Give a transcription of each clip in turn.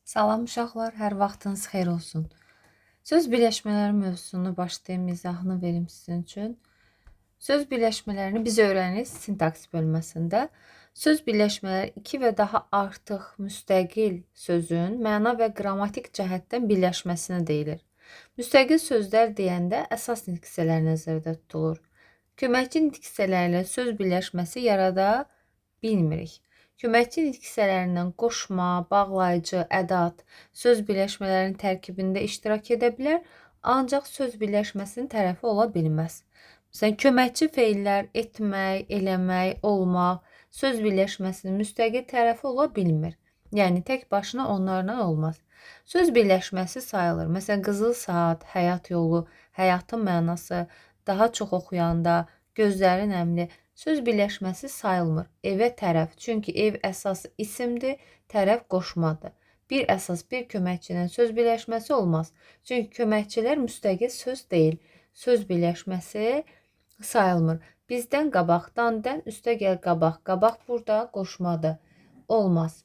Salam uşaqlar, hər vaxtınız xeyir olsun. Söz birləşmələri mövzusunu başlayım, izahını verim sizin üçün. Söz birləşmələrini biz öyrənirik sintaks bölməsində. Söz birləşmələri iki və daha artıq müstəqil sözün məna və qrammatik cəhətdən birləşməsinə deyilir. Müstəqil sözlər deyəndə əsas nitq hissələri nəzərdə tutulur. Köməkçi nitq hissələrlə söz birləşməsi yarada bilmirik. Köməkçi nitq hissələrindən qoşma, bağlayıcı, ədat, söz birləşmələrinin tərkibində iştirak edə bilər, ancaq söz birləşməsinin tərəfi ola bilməz. Məsələn, köməkçi feillər etmək, eləmək, olmaq söz birləşməsinin müstəqil tərəfi ola bilmir. Yəni, tək başına onlarla olmaz. Söz birləşməsi sayılır. Məsələn, qızıl saat, həyat yolu, həyatın mənası, daha çox oxuyanda, gözlərin əmli, söz birləşməsi sayılmır. Evə tərəf, çünki ev əsas isimdir, tərəf qoşmadır. Bir əsas bir köməkçinin söz birləşməsi olmaz. Çünki köməkçilər müstəqil söz deyil. Söz birləşməsi sayılmır. Bizdən qabaqdan dən üstə gəl qabaq. Qabaq burada qoşmadır. Olmaz.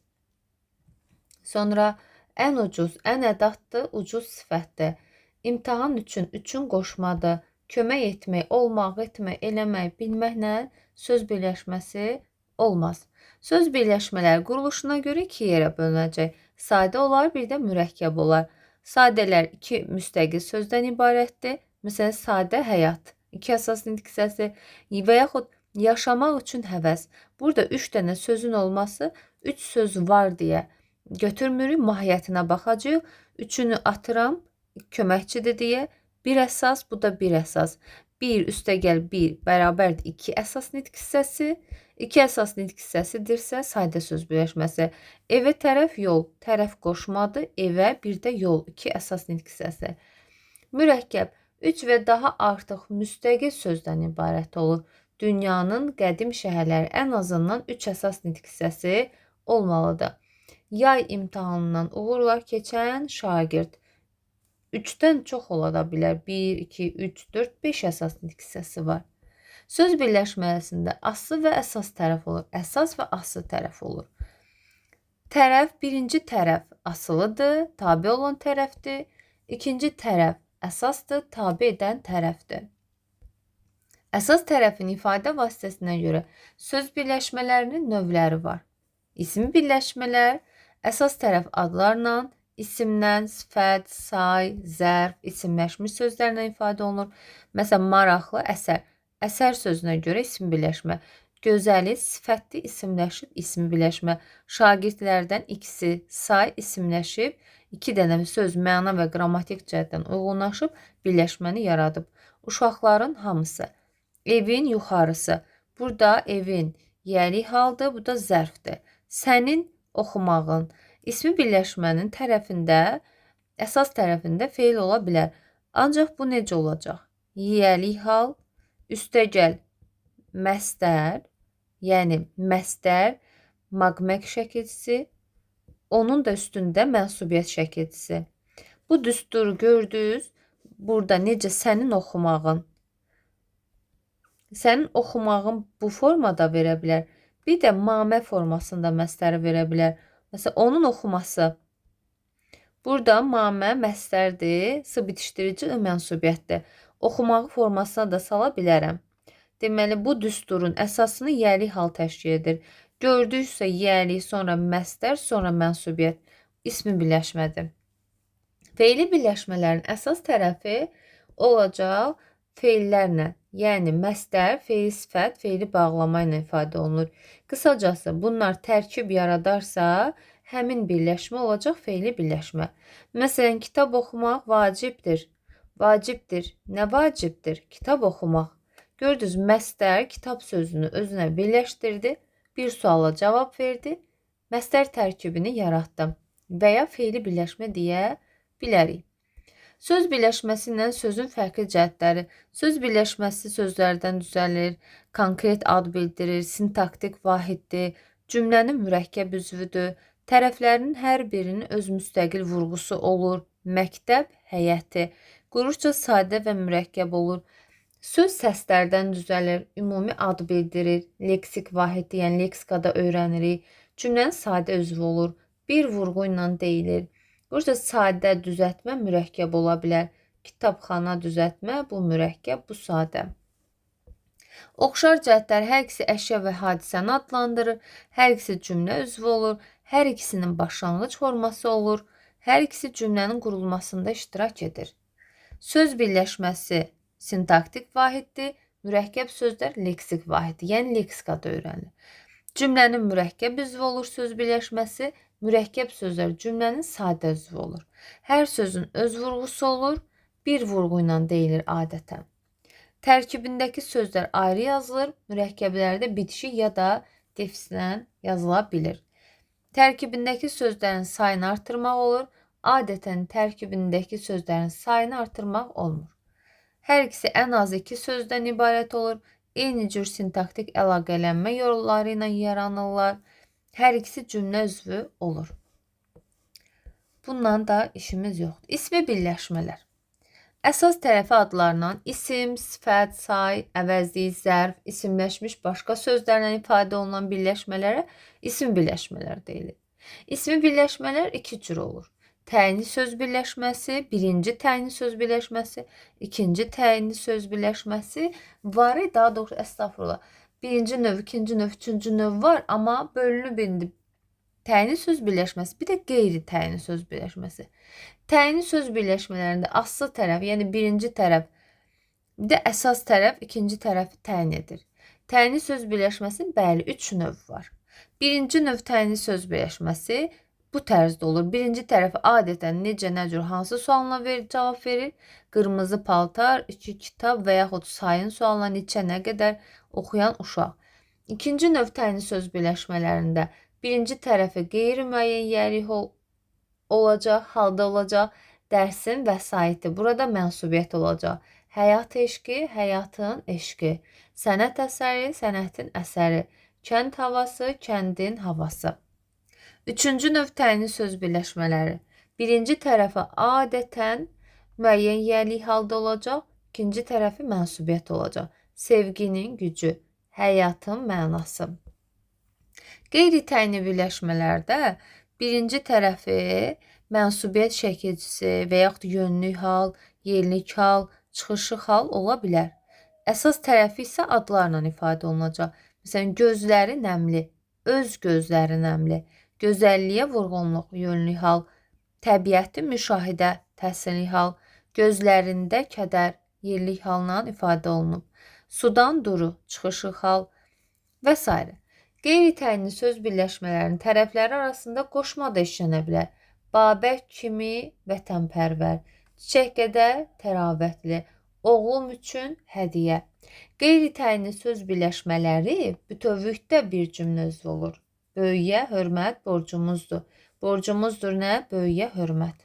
Sonra ən ucuz, ən ədatdır, ucuz sifətdir. İmtahan üçün qoşmadır. Kömək etmək, olmaq, etmək, eləmək, bilməklə söz birləşməsi olmaz. Söz birləşmələri quruluşuna görə iki yerə bölünəcək. Sadə olar, bir də mürəkkəb olar. Sadələr iki müstəqil sözdən ibarətdir. Məsələn, sadə həyat, iki əsas nitq hissəsi və yaxud yaşamaq üçün həvəs. Burada üç dənə sözün olması, üç söz var deyə götürmürük, mahiyyətinə baxacağıq. Üçünü atıram, köməkçidir deyə. Bir əsas, bu da bir əsas. Bir üstəgəl bir bərabərdir iki əsas nitq hissəsi. İki əsas nitq hissəsidirsə sadə söz birləşməsi. Evə tərəf yol, tərəf qoşmadır. Evə bir də yol, iki əsas nitq hissəsi. Mürəkkəb, üç və daha artıq müstəqil sözdən ibarət olur. Dünyanın qədim şəhərləri ən azından üç əsas nitq hissəsi olmalıdır. Yay imtahanından uğurla keçən şagird. 3-dən çox ola da bilər. 1, 2, 3, 4, 5 əsas nitq hissəsi var. Söz birləşməsində aslı və əsas tərəf olur. Əsas və aslı tərəf olur. Tərəf, birinci tərəf asılıdır, tabe olan tərəfdir. İkinci tərəf əsasdır, tabe edən tərəfdir. Əsas tərəfin ifadə vasitəsinə görə söz birləşmələrinin növləri var. İsmi birləşmələr əsas tərəf adlarla, isimdən, sifət, say, zərf, isimləşmiş sözlərlə ifadə olunur. Məsələn, maraqlı, əsər. Əsər sözünə görə isim birləşmə. Gözəli, sifətli, isimləşib, ismi birləşmə. Şagirdlərdən ikisi, say, isimləşib, iki dənə söz məna və qrammatik cəhətdən uyğunlaşıb, birləşməni yaradıb. Uşaqların hamısı. Evin yuxarısı. Burada evin yəlik haldır, bu da zərfdir. Sənin oxumağın. İsmi birləşmənin tərəfində, əsas tərəfində feil ola bilər. Ancaq bu necə olacaq? Yiyəlik hal, üstəgəl məstər, yəni məstər, maqmək şəkilçisi, onun da üstündə mənsubiyyət şəkilçisi. Bu düsturu gördünüz, burada necə sənin oxumağın. Sənin oxumağın bu formada verə bilər. Bir də mamə formasında məstəri verə bilər. Məsələn, onun oxuması. Burada mamə məstərdir, s bitişdirici mənsubiyyətdir. Oxumağı formasına da sala bilərəm. Deməli, bu düsturun əsasını yəlik hal təşkil edir. Gördüksə yəlik, sonra məstər, sonra mənsubiyyət. İsmi birləşmədir. Feili birləşmələrin əsas tərəfi olacaq feillərlə. Yəni, məstər, feil sifət, feili bağlama ilə ifadə olunur. Qısacası, bunlar tərkib yaradarsa, həmin birləşmə olacaq feili birləşmə. Məsələn, kitab oxumaq vacibdir. Vacibdir. Nə vacibdir? Kitab oxumaq. Gördünüz, məstər kitab sözünü özünə birləşdirdi, bir suala cavab verdi, məstər tərkibini yaratdı və ya feili birləşmə deyə bilərik. Söz birləşməsi ilə sözün fərqli cəhətləri. Söz birləşməsi sözlərdən düzəlir, konkret ad bildirir, sintaktik vahiddir, cümlənin mürəkkəb üzvüdür, tərəflərinin hər birinin öz müstəqil vurğusu olur, məktəb, həyəti, quruşca sadə və mürəkkəb olur. Söz səslərdən düzəlir, ümumi ad bildirir, leksik vahiddir, yəni leksikada öyrənirik, cümlənin sadə üzvü olur, bir vurğu ilə deyilir. Burada sadə düzəltmə mürəkkəb ola bilər. Kitabxana düzəltmə, bu mürəkkəb, bu sadə. Oxşar cəhətlər hər ikisi əşya və hadisəni adlandırır, hər ikisi cümlə üzvü olur, hər ikisinin başlanğıc forması olur, hər ikisi cümlənin qurulmasında iştirak edir. Söz birləşməsi sintaktik vahiddir, mürəkkəb sözlər leksik vahiddir, yəni leksikada öyrənilir. Cümlənin mürəkkəb üzvü olur söz birləşməsi, mürəkkəb sözlər cümlənin sadə üzvü olur. Hər sözün öz vurğusu olur, bir vurğu ilə deyilir adətən. Tərkibindəki sözlər ayrı yazılır, mürəkkəblərdə bitişik ya da defislə yazıla bilir. Tərkibindəki sözlərin sayını artırmaq olur, adətən tərkibindəki sözlərin sayını artırmaq olmur. Hər ikisi ən az 2 sözdən ibarət olur, eyni cür sintaktik əlaqələnmə yolları ilə yaranırlar, hər ikisi cümlə üzvü olur. Bundan da işimiz yoxdur. İsmi birləşmələr. Əsas tərəfi adlarla isim, sifət, say, əvəzlik, zərf, isimləşmiş başqa sözlərlə ifadə olunan birləşmələrə isim birləşmələr deyilir. İsmi birləşmələr 2 cür olur. Təyinli söz birləşməsi, birinci təyinli söz birləşməsi, ikinci təyinli söz birləşməsi var, daha doğrusu əstəğfurullah. Birinci növ, ikinci növ, üçüncü növ var, amma bölünüb indi təyinli söz birləşməsi, bir də qeyri-təyinli söz birləşməsi. Təyinli söz birləşmələrində aslı tərəf, yəni birinci tərəf, bir də əsas tərəf ikinci tərəfi təyin edir. Təyinli söz birləşməsinin bəli 3 növ var. Birinci növ təyinli söz birləşməsi bu tərzdə olur. Birinci tərəfi adətən necə, nə cür, hansı sualına cavab verir? Qırmızı paltar, 2 kitab və yaxud sayın sualına neçə, nə qədər oxuyan uşaq. İkinci növ təyinli söz birləşmələrində birinci tərəfi qeyri-müəyyən yerlik olacaq, halda olacaq, dərsin vəsaiti, burada mənsubiyyət olacaq. Həyat eşqi, həyatın eşqi, sənət əsəri, sənətin əsəri, kənd havası, kəndin havası. Üçüncü növ təyinli söz birləşmələri. Birinci tərəfi adətən müəyyən yerlik halda olacaq, ikinci tərəfi mənsubiyyət olacaq. Sevginin gücü, həyatın mənası. Qeyri-təyinli birləşmələrdə birinci tərəfi mənsubiyyət şəkilçisi və yaxud yönlük hal, yerlik hal, çıxışıq hal ola bilər. Əsas tərəfi isə adlarla ifadə olunacaq. Məsələn, gözləri nəmli, öz gözləri nəmli, gözəlliyə vurğunluq, yönlük hal, təbiəti müşahidə, təsirli hal, gözlərində kədər, yerlik halla ifadə olunub. Sudan duru, çıxışıq hal və s. Qeyri-təyinli söz birləşmələrinin tərəfləri arasında qoşma da işlənə bilər. Babək kimi vətənpərvər, çiçək qədər təravətli, oğlum üçün hədiyyə. Qeyri-təyinli söz birləşmələri bütövlükdə bir cümlə üzvü olur. Böyüyə hörmət borcumuzdur. Borcumuzdur nə? Böyüyə hörmət.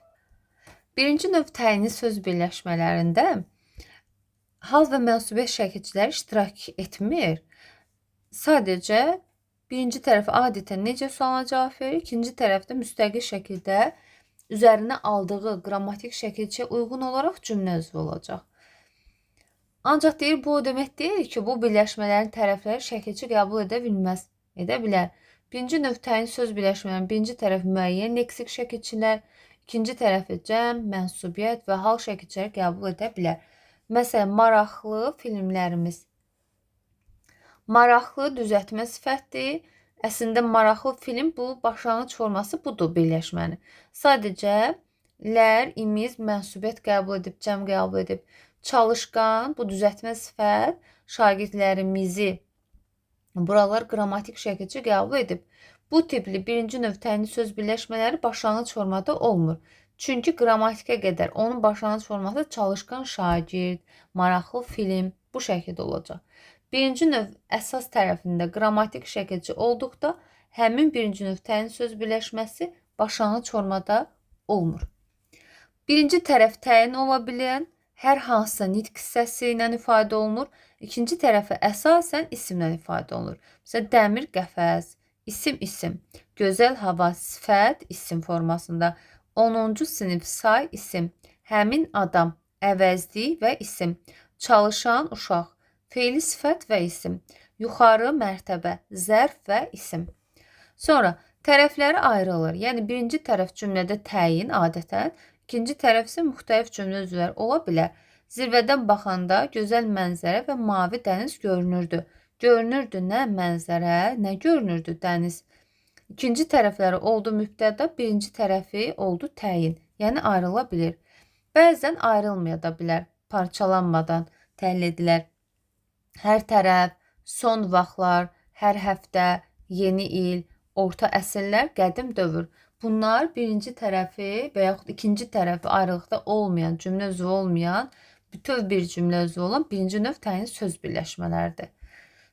Birinci növ təyinli söz birləşmələrində hal və mənsubiyyət şəkilçiləri iştirak etmir. Sadəcə birinci tərəfi adətən necə sualına cavab verir, ikinci tərəfdə müstəqil şəkildə üzərinə aldığı qrammatik şəkilçiyə uyğun olaraq cümlə üzvü olacaq. Ancaq deyir, bu o demək deyil ki, bu birləşmələrin tərəfləri şəkilçi qəbul edə bilməz, edə bilər. Birinci növ təyinli söz birləşmələrinin birinci tərəfi müəyyən leksik şəkilçilər, ikinci tərəfi cəm, mənsubiyyət və hal şəkilçiləri qəbul edə bilər. Məsələn, maraqlı filmlərimiz. Maraqlı düzəltmə sifətdir. Əslində maraqlı film bu başlanğıc forması budur birləşmənin. Sadəcə lər, imiz, mənsubiyyət qəbul edib, cəm qəbul edib. Çalışqan bu düzəltmə sifət şagirdlərimizi buralar qrammatik şəkilçi qəbul edib. Bu tipli birinci növ təyinli söz birləşmələri başlanğıc formada olmur. Çünki qrammatikə qədər onun başlanğıc forması çalışqan şagird, maraqlı film bu şəkildə olacaq. Birinci növ əsas tərəfində qrammatik şəkilçi olduqda həmin birinci növ təyinli söz birləşməsi başlanğıc formada olmur. Birinci tərəf təyin ola bilən hər hansısa nitq hissəsi ilə ifadə olunur. İkinci tərəfi əsasən isimlə ifadə olunur. Məsələn, dəmir qəfəs, isim, gözəl hava, sifət isim formasında. 10-cu sinif say isim, həmin adam, əvəzlik və isim, çalışan uşaq, fe'li sifət və isim, yuxarı mərtəbə, zərf və isim. Sonra Tərəfləri ayrılır. Yəni birinci tərəf cümlədə təyin adətən, ikinci tərəf isə müxtəlif cümlə üzvləri ola bilər. Zirvədən baxanda gözəl mənzərə və mavi dəniz görünürdü. Görünürdü nə mənzərə, nə görünürdü dəniz. İkinci tərəfləri oldu mübtəda, birinci tərəfi oldu təyin. Yəni ayrıla bilir. Bəzən ayrılmaya da bilər. Parçalanmadan təhlil edilər. Hər tərəf, son vaxtlar, hər həftə, yeni il, orta əsrlər, qədim dövr. Bunlar birinci tərəfi və yaxud ikinci tərəfi ayrılıqda olmayan, cümlə üzvü olmayan, bütöv bir cümlə üzvü olan birinci növ təyin söz birləşmələridir.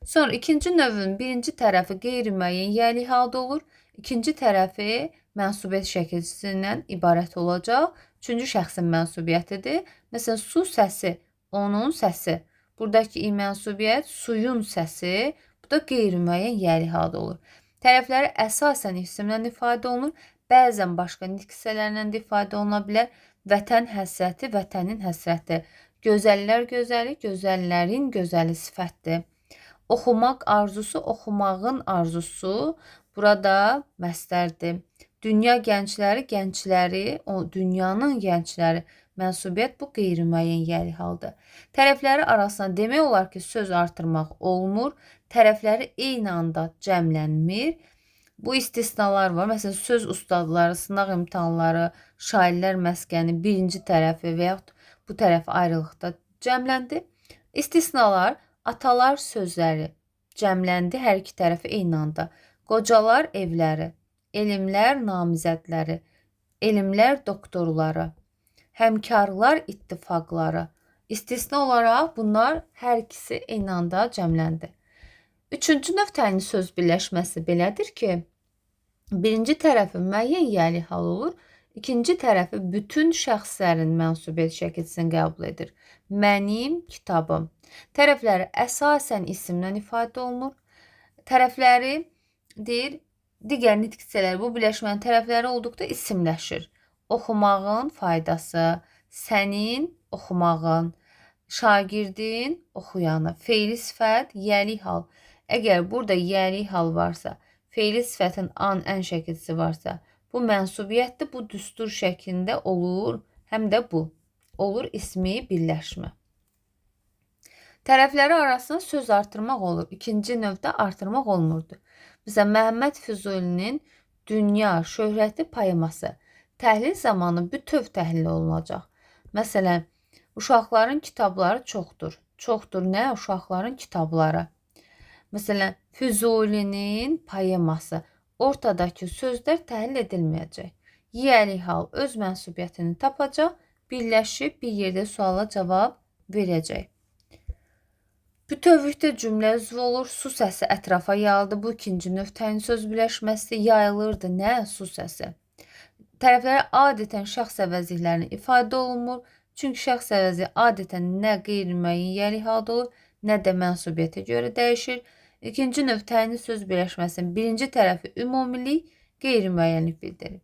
Sonra ikinci növün birinci tərəfi qeyri-müəyyən yəli halda olur. İkinci tərəfi mənsubiyyət şəkilçisindən ibarət olacaq. Üçüncü şəxsin mənsubiyyətidir. Məsələn, su səsi, onun səsi. Buradakı mənsubiyyət suyun səsi. Bu da qeyri-müəyyən yəli halda olur. Tərəfləri əsasən isimlə ifadə olunur. Bəzən başqa nitq hissələrlə də ifadə oluna bilər. Vətən həsrəti, vətənin həsrəti. Gözəllər gözəli, gözəllərin gözəli sifətdir. Oxumaq arzusu, oxumağın arzusu. Burada məstərdir. Dünya gəncləri, gəncləri, dünyanın gəncləri. Mənsubiyyət bu qeyri-müəyyən yəli haldır. Tərəfləri arasında demək olar ki, söz artırmaq olmur. Tərəfləri eyni anda cəmlənmir. Bu istisnalar var. Məsələn, söz ustadları, sınaq imtahanları, şairlər məskəni birinci tərəfi və yaxud bu tərəfi ayrılıqda cəmləndi. İstisnalar atalar sözləri cəmləndi hər iki tərəfi eyni anda. Qocalar evləri, elmlər namizədləri, elmlər doktorları, həmkarlar ittifaqları. İstisna olaraq bunlar hər ikisi eyni anda cəmləndi. Üçüncü növ təyin söz birləşməsi belədir ki, birinci tərəfi müəyyən yəli hal olur, ikinci tərəfi bütün şəxslərin mənsubiyyət şəkilçisini qəbul edir. Mənim kitabım. Tərəfləri əsasən isimlə ifadə olunur. Tərəfləri deyir, digər nitq hissələri bu birləşmənin tərəfləri olduqda isimləşir. Oxumağın faydası, sənin oxumağın, şagirdin oxuyanı, feili sifət, yəli hal. Əgər burada yəli hal varsa, feili sifətin an ən şəkilçisi varsa, bu mənsubiyyətdir, bu düstur şəklində olur, həm də bu olur ismi birləşmə. Tərəfləri arasında söz artırmaq olur. İkinci növdə artırmaq olmurdu. Məsələn, Məhəmməd Füzulinin Dünya şöhrəti poeması təhlil zamanı bütöv təhlil olunacaq. Məsələn, uşaqların kitabları çoxdur. Çoxdur nə? Uşaqların kitabları. Məsələn, Füzulinin poeması. Ortadakı sözlər təhlil edilməyəcək. Yəli hal öz mənsubiyyətini tapacaq, birləşib bir yerdə suala cavab verəcək. Bütövlükdə cümlə üzvü olur. Su səsi ətrafa yayıldı. Bu ikinci növ təyin söz birləşməsi. Yayılırdı nə? Su səsi. Tərəfləri adətən şəxs əvəzliklərini ifadə olunmur. Çünki şəxs əvəzi adətən nə qeyri-müəyyən yəli halda olur, nə də mənsubiyyətə görə dəyişir. İkinci növ təyin söz birləşməsinin birinci tərəfi ümumilik, qeyri-müəyyənlik bildirir.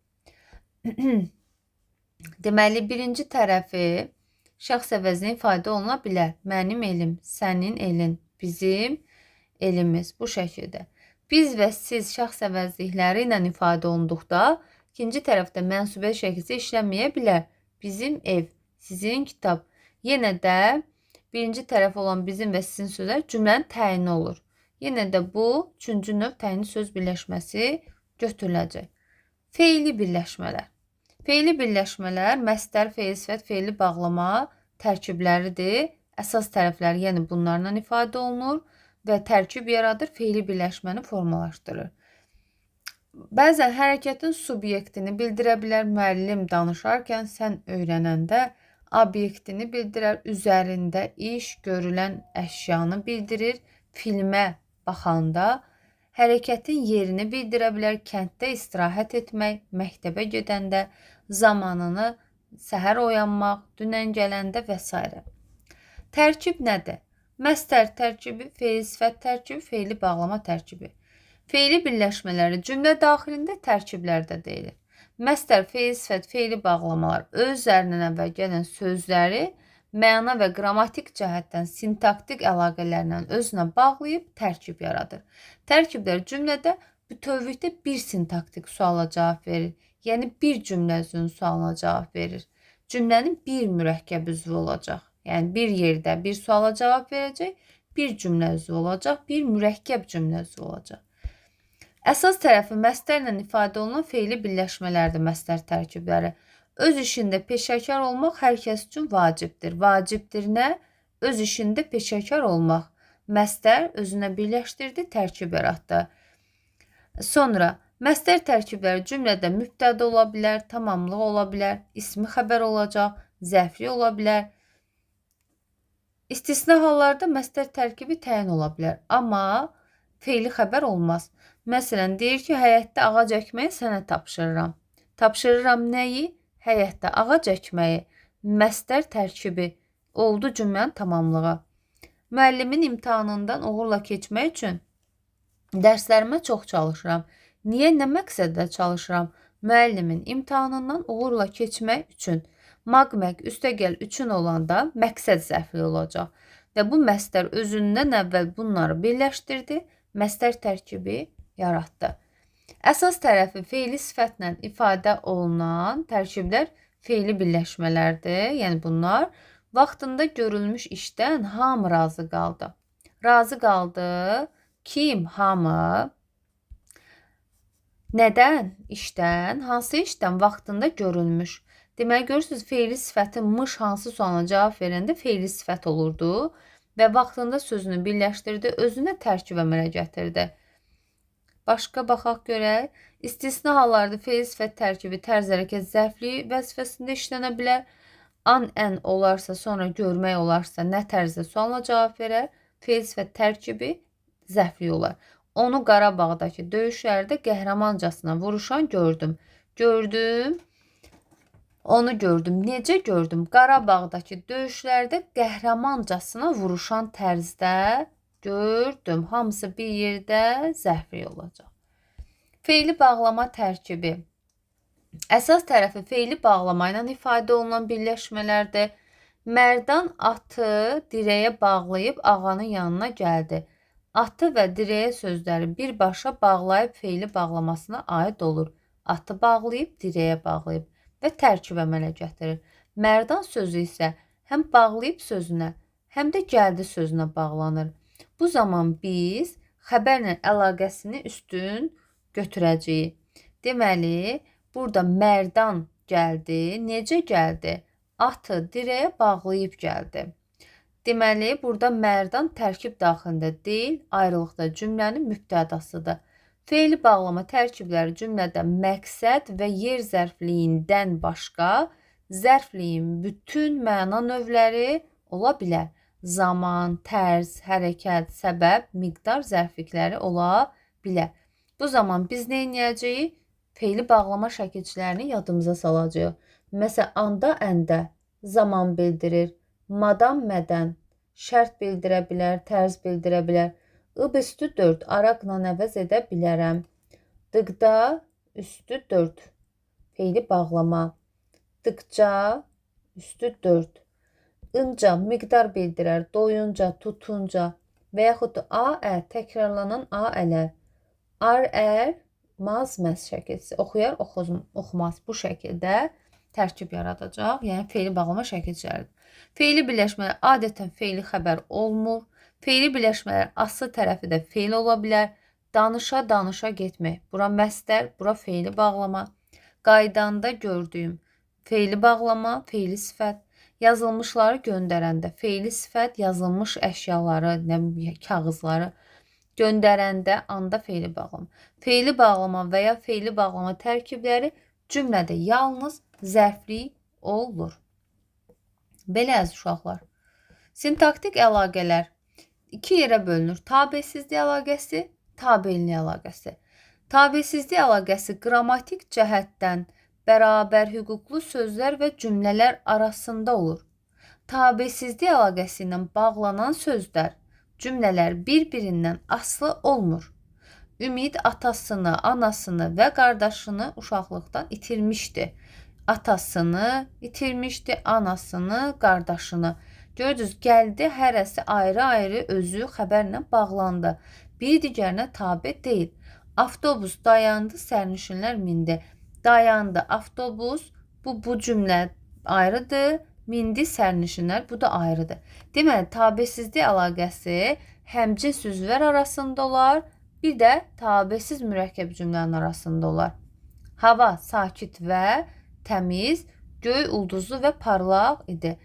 Deməli, birinci tərəfi şəxs əvəzinə ifadə oluna bilər. Mənim elim, sənin elin, bizim elimiz bu şəkildə. Biz və siz şəxs əvəzlikləri ilə ifadə olunduqda, ikinci tərəfdə mənsubiyyət şəkilçisi işlənməyə bilər. Bizim ev, sizin kitab. Yenə də birinci tərəf olan bizim və sizin sözlər cümlənin təyini olur. Yenə də bu, üçüncü növ təyin söz birləşməsi götürüləcək. Feili birləşmələr. Feili birləşmələr məstər, feil, sifət, feili bağlama tərkibləridir. Əsas tərəfləri, yəni bunlarla ifadə olunur və tərkib yaradır, feili birləşməni formalaşdırır. Bəzən hərəkətin subyektini bildirə bilər. Müəllim danışarkən sən öyrənəndə obyektini bildirər, üzərində iş görülən əşyanı bildirir. Filmə baxanda hərəkətin yerini bildirə bilər. Kənddə istirahət etmək, məktəbə gedəndə, zamanını, səhər oyanmaq, dünən gələndə və s. Tərkib nədir? Məstər tərkibi, feil sifət tərkibi, feili bağlama tərkibi. Feili birləşmələri cümlə daxilində tərkiblərdə deyilir. Məstər, feil sifət, feili bağlamalar özlərindən əvvəl gələn sözləri məna və qrammatik cəhətdən sintaktik əlaqələrlə özünə bağlayıb tərkib yaradır. Tərkiblər cümlədə bütövlükdə bir sintaktik suala cavab verir. Yəni bir cümlə üzvünün sualına cavab verir. Cümlənin bir mürəkkəb üzvü olacaq. Yəni bir yerdə bir suala cavab verəcək, bir cümlə üzvü olacaq, bir mürəkkəb cümlə üzvü olacaq. Əsas tərəfi məstərlə ifadə olunan fe'li birləşmələrdir məstər tərkibləri. Öz işində peşəkar olmaq hər kəs üçün vacibdir. Vacibdir nə? Öz işində peşəkar olmaq. Məstər özünə birləşdirdi, tərkib yaratdı. Sonra məstər tərkibləri cümlədə mübtəda ola bilər, tamamlıq ola bilər, ismi xəbər olacaq, zərfli ola bilər. İstisna hallarda məstər tərkibi təyin ola bilər, amma fe'li xəbər olmaz. Məsələn, deyir ki, həyətdə ağac əkməyi sənə tapşırıram. Tapşırıram nəyi? Həyətdə ağac əkməyi. Məstər tərkibi oldu cümlənin tamamlığı. Müəllimin imtahanından uğurla keçmək üçün dərslərimə çox çalışıram. Niyə, nə məqsədlə çalışıram? Müəllimin imtahanından uğurla keçmək üçün. Maqmək üstəgəl üçün olanda məqsəd zərfli olacaq. Və bu məstər özündən əvvəl bunları birləşdirdi, məstər tərkibi yaratdı. Əsas tərəfi fe'li sifətlə ifadə olunan tərkiblər fe'li birləşmələrdir. Yəni bunlar vaxtında görülmüş işdən hamı razı qaldı. Razı qaldı. Kim? Hamı. Nədən? İşdən. Hansı işdən? Vaxtında görülmüş. Deməli, görürsünüz, fe'li sifətin mış hansı sualına cavab verəndə fe'li sifət olurdu və vaxtında sözünü birləşdirdi, özünə tərkib əmələ gətirdi. Başqa baxaq görək. İstisna hallarda fe'li sifət tərkibi tərz hərəkət zərfli vəzifəsində işlənə bilər. An, ən olarsa, sonra görmək olarsa, nə tərzdə sualına cavab verər? Fe'li sifət tərkibi zərfli olar. Onu Qarabağdakı döyüşlərdə qəhrəmancasına vuruşan gördüm. Gördüm. Onu gördüm. Necə gördüm? Qarabağdakı döyüşlərdə qəhrəmancasına vuruşan tərzdə gördüm. Hamısı bir yerdə zərfli olacaq. Fe'li bağlama tərkibi. Əsas tərəfi fe'li bağlama ilə ifadə olunan birləşmələrdir. Mərdan atı dirəyə bağlayıb ağanın yanına gəldi. Atı və dirəyə sözləri birbaşa bağlayıb fe'li bağlamasına aid olur. Atı bağlayıb, dirəyə bağlayıb və tərkib əmələ gətirir. Mərdan sözü isə həm bağlayıb sözünə, həm də gəldi sözünə bağlanır. Bu zaman biz xəbərlə əlaqəsini üstün götürəcəyik. Deməli, burada Mərdan gəldi. Necə gəldi? Atı dirəyə bağlayıb gəldi. Deməli, burada Mərdan tərkib daxilində deyil, ayrılıqda cümlənin mübtədasıdır. Fe'li bağlama tərkibləri cümlədə məqsəd və yer zərfliyindən başqa zərfliyin bütün məna növləri ola bilər. Zaman, tərz, hərəkət, səbəb, miqdar zərflikləri ola bilər. Bu zaman biz nə edəcəyik? Fe'li bağlama şəkilçilərini yadımıza salacağıq. Məsələn, anda, əndə zaman bildirir. Madam, mədən şərt bildirə bilər, tərz bildirə bilər. Ib üstü 4 araqla əvəz edə bilərəm. Dıqda üstü 4 fe'li bağlama. Dıqca üstü 4. Inca miqdar bildirər, doyunca, tutunca və yaxud da a, ə təkrarlanan a, ələr. Ar, ər, maz, məz şəkilsi. Oxuyar, oxumaz. Bu şəkildə tərkib yaradacaq. Yəni fe'li bağlama şəkilçiləridir. Fe'li birləşmələr adətən fe'li xəbər olmur. Fe'li birləşmələr aslı tərəfi də fe'l ola bilər. Danışa, danışa getmək. Bura məstər, bura fe'li bağlama. Qaydanda gördüyüm fe'li bağlama, fe'li sifət. Yazılmışları göndərəndə fe'li sifət, yazılmış əşyaları, kağızları göndərəndə anda fe'li bağlama. Fe'li bağlama və ya fe'li bağlama tərkibləri cümlədə yalnız zərfli olur. Belə əziz uşaqlar. Sintaktik əlaqələr iki yerə bölünür. Tabesizlik əlaqəsi, tabellik əlaqəsi. Tabesizlik əlaqəsi qrammatik cəhətdən bərabər hüquqlu sözlər və cümlələr arasında olur. Tabesizlik əlaqəsi ilə bağlanan sözlər, cümlələr bir-birindən asılı olmur. Ümid atasını, anasını və qardaşını uşaqlıqdan itirmişdi. Atasını itirmişdi, anasını, qardaşını. Gördünüz, gəldi, hərəsi ayrı-ayrı özü xəbərlə bağlandı. Bir digərinə tabe deyil. Avtobus dayandı, sərnişinlər mindi. Dayandı avtobus, bu cümlə ayrıdır. Mindi sərnişinlər, bu da ayrıdır. Deməli, tabesizlik əlaqəsi həmcins üzvlər arasında olar, bir də tabesiz mürəkkəb cümlənin arasında olar. Hava sakit və təmiz, göy ulduzlu və parlaq idi.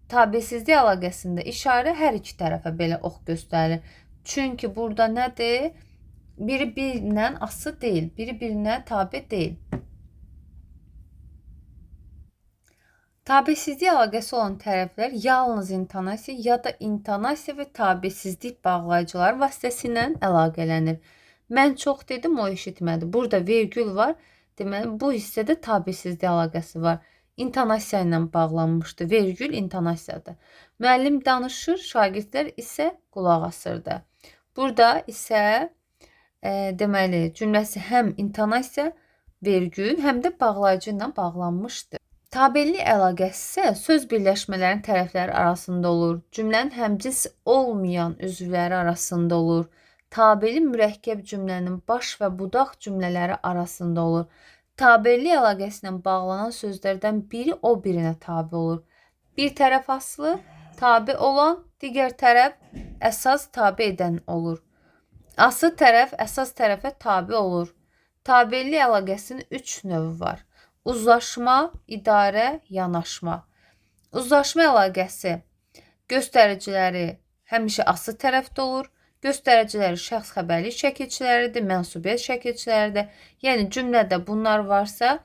Tabesizlik əlaqəsində işarə hər iki tərəfə belə ox göstərilir. Çünki burada nədir? Biri birindən asılı deyil, biri birinə tabe deyil. Tabesizlik əlaqəsi olan tərəflər yalnız intonasiya ya da intonasiya və tabesizlik bağlayıcılar vasitəsilə əlaqələnir. Mən çox dedim, o eşitmədi. Burada vergül var. Deməli, bu hissədə tabesizlik əlaqəsi var. İntonasiya ilə bağlanmışdı. Vergül intonasiyadır. Müəllim danışır, şagirdlər isə qulaq asırdı. Burada isə deməli, cümləsi həm intonasiya, vergül, həm də bağlayıcı ilə bağlanmışdı. Tabellik əlaqəsi isə söz birləşmələrinin tərəfləri arasında olur. Cümlənin həmcins olmayan üzvləri arasında olur. Tabeli mürəkkəb cümlənin baş və budaq cümlələri arasında olur. Tabellik əlaqəsi ilə bağlanan sözlərdən biri o birinə tabe olur. Bir tərəf asılı, tabe olan, digər tərəf əsas tabe edən olur. Asıl tərəf əsas tərəfə tabe olur. Tabellik əlaqəsinin 3 növü var. Uzlaşma, idarə, yanaşma. Uzlaşma əlaqəsi göstəriciləri həmişə asılı tərəfdə olur. Göstəriciləri şəxs xəbərlik şəkilçiləridir, mənsubiyyət şəkilçiləridir. Yəni cümlədə bunlar varsa,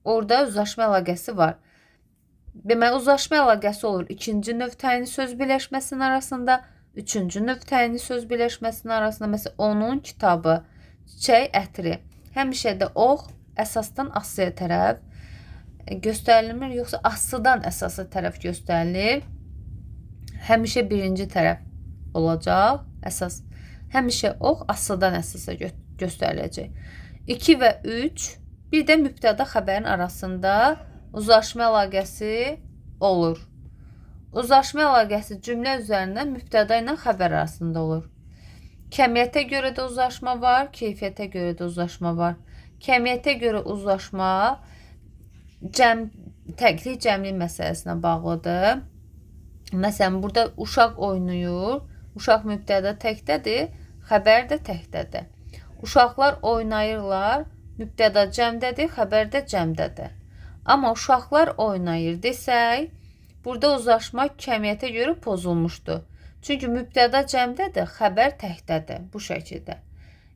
orada uzlaşma əlaqəsi var. Deməli, uzlaşma əlaqəsi olur ikinci növ təyinli söz birləşməsinin arasında, üçüncü növ təyinli söz birləşməsinin arasında. Məsələn, onun kitabı, çiçək, ətri. Həmişə də ox əsasdan asıya tərəf göstərilmir, yoxsa asıdan əsasa tərəf göstərilir. Həmişə birinci tərəf olacaq, əsas. Həmişə ox asıdan əsasa göstəriləcək. 2 və 3, bir də mübtəda xəbərin arasında uzlaşma əlaqəsi olur. Uzlaşma əlaqəsi cümlə üzərində mübtəda ilə xəbər arasında olur. Kəmiyyətə görə də uzlaşma var, keyfiyyətə görə də uzlaşma var. Kəmiyyətə görə uzlaşma təklik cəmlik məsələsinə bağlıdır. Məsələn, burada uşaq oynayır, uşaq mübtəda təkdədir, xəbər də təkdədir. Uşaqlar oynayırlar, mübtəda cəmdədir, xəbər də cəmdədir. Amma uşaqlar oynayır desək, burada uzlaşma kəmiyyətə görə pozulmuşdur. Çünki mübtəda cəmdədir, xəbər təkdədir, bu şəkildə.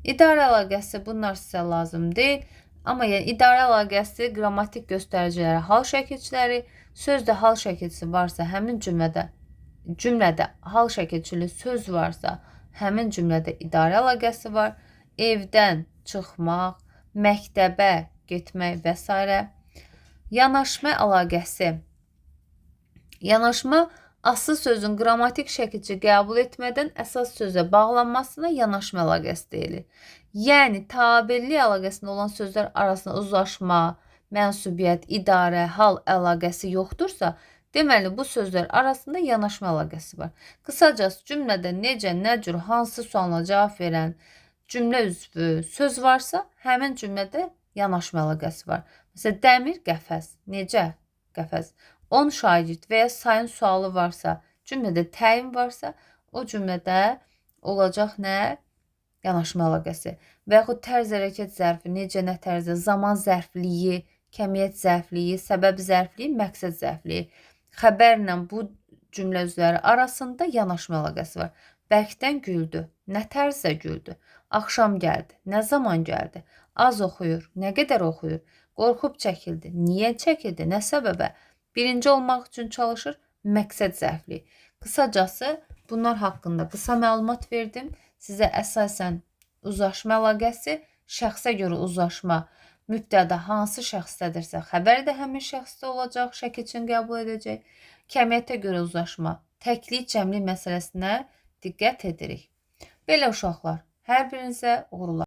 İdarə əlaqəsi bunlar sizə lazım deyil. Amma yəni idarə əlaqəsi qrammatik göstəriciləri, hal şəkilçiləri, sözdə hal şəkilçisi varsa, həmin cümlədə hal şəkilçili söz varsa, həmin cümlədə idarə əlaqəsi var. Evdən çıxmaq, məktəbə getmək və s. Yanaşma əlaqəsi. Yanaşma asıl sözün qrammatik şəkilçi qəbul etmədən əsas sözə bağlanmasına yanaşma əlaqəsi deyilir. Yəni, tabellik əlaqəsində olan sözlər arasında uzlaşma, mənsubiyyət, idarə, hal əlaqəsi yoxdursa, deməli, bu sözlər arasında yanaşma əlaqəsi var. Qısacası, cümlədə necə, nə cür, hansı sualına cavab verən cümlə üzvü söz varsa, həmin cümlədə yanaşma əlaqəsi var. Məsələn, dəmir, qəfəs. Necə? Qəfəs. 10 şagird və ya sayın sualı varsa, cümlədə təyin varsa, o cümlədə olacaq nə? Yanaşma əlaqəsi. Və yaxud tərz hərəkət zərfi, necə, nə tərzdə, zaman zərfliyi, kəmiyyət zərfliyi, səbəb zərfliyi, məqsəd zərfliyi. Xəbərlə bu cümlə üzvləri arasında yanaşma əlaqəsi var. Bərkdən güldü, nə tərzdə güldü. Axşam gəldi, nə zaman gəldi. Az oxuyur, nə qədər oxuyur. Qorxub çəkildi, niyə çəkildi, nə səbəbə. Birinci olmaq üçün çalışır, məqsəd zərfliyi. Qısacası, bunlar haqqında qısa məlumat verdim. Sizə əsasən uzlaşma əlaqəsi, şəxsə görə uzlaşma, mübtəda hansı şəxsdədirsə, xəbər də həmin şəxsdə olacaq, şəkilçini qəbul edəcək. Kəmiyyətə görə uzlaşma, təklik cəmlik məsələsinə diqqət edirik. Belə uşaqlar, hər birinizə uğurlar.